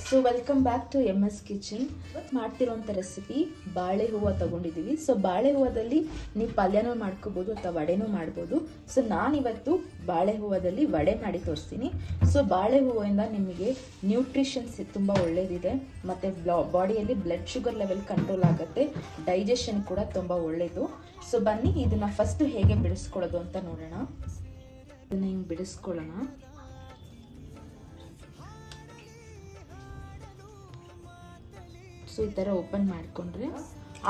So welcome back to MS kitchen. ಇವತ್ತು ಮಾಡ್ತಿರೋಂಥ recipe ಬಾಳೆ ಹೂವು ತಗೊಂಡಿದ್ದೀವಿ. ಸೊ ಬಾಳೆ ಹೂವದಲ್ಲಿ ನೀವು ಪಲ್ಯನೂ ಮಾಡ್ಕೋಬೋದು ಅಥವಾ ವಡೆನೂ ಮಾಡ್ಬೋದು. ಸೊ ನಾನಿವತ್ತು ಬಾಳೆ ಹೂವದಲ್ಲಿ ವಡೆ ಮಾಡಿ ತೋರಿಸ್ತೀನಿ. ಸೊ ಬಾಳೆ ಹೂವಿಂದ ನಿಮಗೆ ನ್ಯೂಟ್ರಿಷನ್ಸ್ ತುಂಬ ಒಳ್ಳೆಯದಿದೆ ಮತ್ತು ಬಾಡಿಯಲ್ಲಿ ಬ್ಲಡ್ ಶುಗರ್ ಲೆವೆಲ್ ಕಂಟ್ರೋಲ್ ಆಗುತ್ತೆ, ಡೈಜೆಷನ್ ಕೂಡ ತುಂಬ ಒಳ್ಳೆಯದು. ಸೊ ಬನ್ನಿ ಇದನ್ನು ಫಸ್ಟು ಹೇಗೆ ಬಿಡಿಸ್ಕೊಳ್ಳೋದು ಅಂತ ನೋಡೋಣ. ಇದನ್ನು ಹಿಂಗೆ ಬಿಡಿಸ್ಕೊಳ್ಳೋಣ. ಸೊ ಈ ಥರ ಓಪನ್ ಮಾಡಿಕೊಂಡ್ರೆ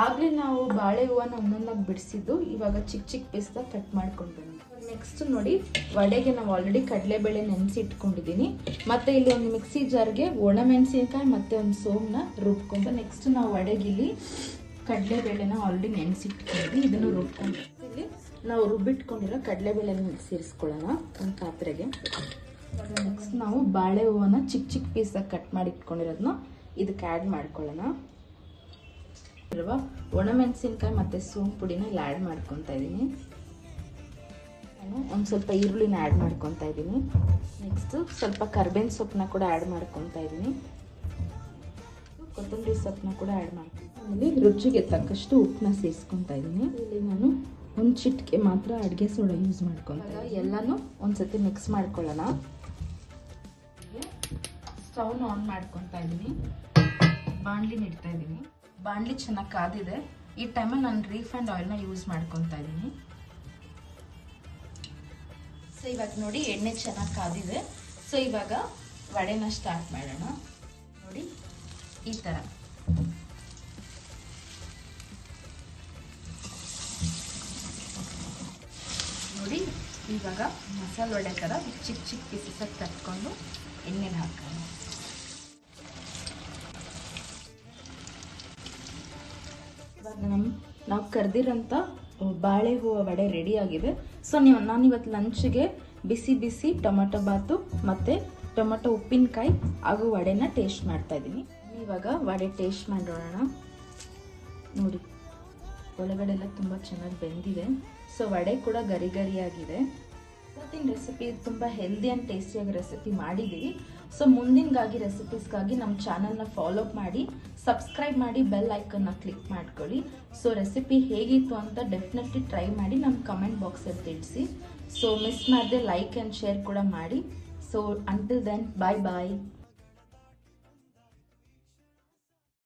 ಆಗಲೇ ನಾವು ಬಾಳೆ ಹೂವನ್ನ ಒಂದೊಂದಾಗಿ ಬಿಡಿಸಿದ್ದು, ಇವಾಗ ಚಿಕ್ಕ ಚಿಕ್ಕ ಪೀಸ್ದಾಗ ಕಟ್ ಮಾಡ್ಕೊಂಡು ಬಂದು ನೆಕ್ಸ್ಟ್ ನೋಡಿ, ವಡೆಗೆ ನಾವು ಆಲ್ರೆಡಿ ಕಡಲೆಬೇಳೆ ನೆನೆಸಿ ಇಟ್ಕೊಂಡಿದ್ದೀನಿ. ಮತ್ತು ಇಲ್ಲಿ ಒಂದು ಮಿಕ್ಸಿ ಜಾರ್ಗೆ ಒಣಮೆಣಸಿನಕಾಯಿ ಮತ್ತು ಒಂದು ಸೋಮನ್ನ ರುಬ್ಕೊಂಡು, ನೆಕ್ಸ್ಟ್ ನಾವು ವಡೆಗೆ ಇಲ್ಲಿ ಕಡಲೆಬೇಳೆನ ಆಲ್ರೆಡಿ ನೆನೆಸಿಟ್ಕೊಂಡಿದ್ವಿ, ಇದನ್ನು ರುಬ್ಕೊಂಡು ಇಲ್ಲಿ ನಾವು ರುಬ್ಬಿಟ್ಕೊಂಡಿರೋ ಕಡಲೆಬೇಳೆನ ಸೇರಿಸ್ಕೊಳ್ಳೋಣ ಒಂದು ಪಾತ್ರೆಗೆ. ನೆಕ್ಸ್ಟ್ ನಾವು ಬಾಳೆ ಹೂವನ್ನ ಚಿಕ್ಕ ಚಿಕ್ಕ ಪೀಸಾಗಿ ಕಟ್ ಮಾಡಿ ಇಟ್ಕೊಂಡಿರೋದನ್ನ ಇದಕ್ಕೆ ಆ್ಯಡ್ ಮಾಡ್ಕೊಳ್ಳೋಣ. ಅಲ್ವಾ, ಒಣಮೆಣಸಿನ್ಕಾಯಿ ಮತ್ತು ಸೋಂಪು ಪುಡಿನ ಇಲ್ಲಿ ಆ್ಯಡ್ ಮಾಡ್ಕೊತಾ ಇದ್ದೀನಿ. ನಾನು ಒಂದು ಸ್ವಲ್ಪ ಈರುಳ್ಳಿನ ಆ್ಯಡ್ ಮಾಡ್ಕೊತಾ ಇದ್ದೀನಿ. ನೆಕ್ಸ್ಟು ಸ್ವಲ್ಪ ಕರ್ಬೇವಿನ ಸೊಪ್ಪನ್ನ ಕೂಡ ಆ್ಯಡ್ ಮಾಡ್ಕೊತಾ ಇದ್ದೀನಿ. ಕೊತ್ತಂಬರಿ ಸೊಪ್ಪನ್ನ ಕೂಡ ಆ್ಯಡ್ ಮಾಡ್ತೀನಿ. ಆಮೇಲೆ ರುಚಿಗೆ ತಕ್ಕಷ್ಟು ಉಪ್ಪನ್ನ ಸೇರಿಸ್ಕೊತಾ ಇದ್ದೀನಿ. ಇಲ್ಲಿ ನಾನು ಒಂದು ಚಿಟಿಕೆ ಮಾತ್ರ ಅಡುಗೆ ಸೋಡಾ ಯೂಸ್ ಮಾಡ್ಕೊತಾ ಎಲ್ಲನೂ ಒಂದ್ಸತಿ ಮಿಕ್ಸ್ ಮಾಡ್ಕೊಳ್ಳೋಣ. ಸ್ಟವ್ನ ಆನ್ ಮಾಡ್ಕೊತಾ ಇದ್ದೀನಿ, ಬಾಣಲಿ ಇಡ್ತಾ ಇದ್ದೀನಿ. ಬಾಣಲಿ ಚೆನ್ನಾಗಿ ಕಾದಿದೆ. ಈ ಟೈಮಲ್ಲಿ ನಾನು ರೀಫೈಂಡ್ ಆಯಿಲ್ನ ಯೂಸ್ ಮಾಡ್ಕೊತಾ ಇದ್ದೀನಿ. ಸೊ ಇವಾಗ ನೋಡಿ ಎಣ್ಣೆ ಚೆನ್ನಾಗಿ ಕಾದಿದೆ. ಸೊ ಇವಾಗ ವಡೆನ ಸ್ಟಾರ್ಟ್ ಮಾಡೋಣ. ನೋಡಿ ಈ ಥರ ನೋಡಿ, ಇವಾಗ ಮಸಾಲೆ ವಡೆ ಥರ ಚಿಕ್ಕ ಚಿಕ್ಕ ಪೀಸಸ್ ತಟ್ಕೊಂಡು ಎಣ್ಣೆಗೆ ಹಾಕೋಣ. ಇವಾಗ ನಾವು ಕರೆದಿರೋಂಥ ಬಾಳೆ ಹೂವು ವಡೆ ರೆಡಿ ಆಗಿದೆ. ಸೊ ನಾನಿವತ್ತು ಲಂಚ್ಗೆ ಬಿಸಿ ಬಿಸಿ ಟೊಮೆಟೊ ಬಾತು ಮತ್ತು ಟೊಮೆಟೊ ಉಪ್ಪಿನಕಾಯಿ ಹಾಗೂ ವಡೆನ ಟೇಸ್ಟ್ ಮಾಡ್ತಾ ಇದ್ದೀನಿ. ಇವಾಗ ವಡೆ ಟೇಸ್ಟ್ ಮಾಡೋಣ. ನೋಡಿ ಒಳಗಡೆ ಎಲ್ಲ ತುಂಬ ಚೆನ್ನಾಗಿ ಬೆಂದಿದೆ. ಸೊ ವಡೆ ಕೂಡ ಗರಿ ಗರಿಯಾಗಿದೆ. ಇವತ್ತಿನ ರೆಸಿಪಿ ತುಂಬ ಹೆಲ್ದಿ ಆ್ಯಂಡ್ ಟೇಸ್ಟಿಯಾಗಿ ರೆಸಿಪಿ ಮಾಡಿದ್ದೀವಿ. ಸೊ ಮುಂದಿನಗಾಗಿ ರೆಸಿಪೀಸ್ಗಾಗಿ ನಮ್ಮ ಚಾನಲ್ನ ಫಾಲೋ ಮಾಡಿ, ಸಬ್ಸ್ಕ್ರೈಬ್ ಮಾಡಿ, ಬೆಲ್ ಐಕನ್ನ ಕ್ಲಿಕ್ ಮಾಡ್ಕೊಳ್ಳಿ. ಸೊ ರೆಸಿಪಿ ಹೇಗಿತ್ತು ಅಂತ ಡೆಫಿನೆಟ್ಲಿ ಟ್ರೈ ಮಾಡಿ ನಮ್ಮ ಕಮೆಂಟ್ ಬಾಕ್ಸಲ್ಲಿ ತಿಳಿಸಿ. ಸೊ ಮಿಸ್ ಮಾಡದೆ ಲೈಕ್ ಆ್ಯಂಡ್ ಶೇರ್ ಕೂಡ ಮಾಡಿ. ಸೊ ಅಂಟಿಲ್ ದೆನ್ ಬಾಯ್ ಬಾಯ್.